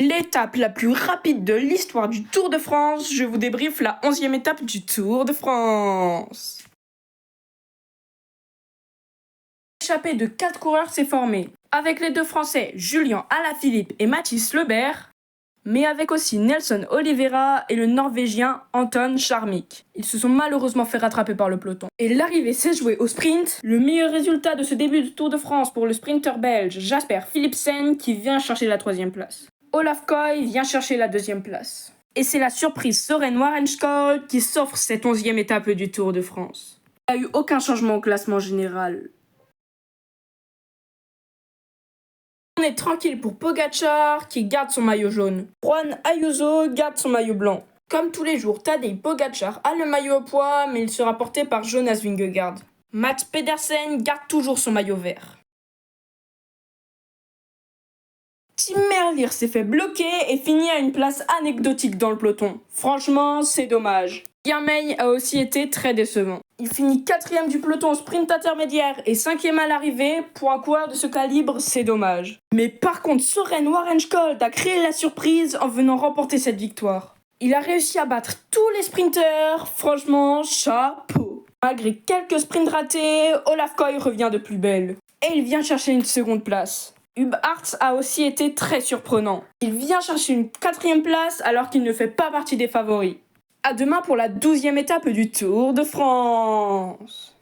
L'étape la plus rapide de l'histoire du Tour de France, je vous débriefe la 11e étape du Tour de France. L'échappée de 4 coureurs s'est formée, avec les deux Français Julian Alaphilippe et Mathis Lebert, mais avec aussi Nelson Oliveira et le Norvégien Anton Charmik. Ils se sont malheureusement fait rattraper par le peloton. Et l'arrivée s'est jouée au sprint. Le meilleur résultat de ce début du Tour de France pour le sprinter belge Jasper Philipsen qui vient chercher la 3e place. Olaf Koy vient chercher la 2e place. Et c'est la surprise Søren Warenskjold qui s'offre cette 11e étape du Tour de France. Il n'y a eu aucun changement au classement général. On est tranquille pour Pogačar qui garde son maillot jaune. Juan Ayuso garde son maillot blanc. Comme tous les jours, Tadej Pogačar a le maillot au poids, mais il sera porté par Jonas Vingegaard. Mats Pedersen garde toujours son maillot vert. Tim Merlier s'est fait bloquer et finit à une place anecdotique dans le peloton. Franchement, c'est dommage. Girmay a aussi été très décevant. Il finit 4e du peloton au sprint intermédiaire et 5e à l'arrivée. Pour un coureur de ce calibre, c'est dommage. Mais par contre, Søren Warenskjold a créé la surprise en venant remporter cette victoire. Il a réussi à battre tous les sprinteurs. Franchement, chapeau. Malgré quelques sprints ratés, Olaf Koy revient de plus belle. Et il vient chercher une 2e place. Hub Hartz a aussi été très surprenant. Il vient chercher une 4e place alors qu'il ne fait pas partie des favoris. À demain pour la 12e étape du Tour de France.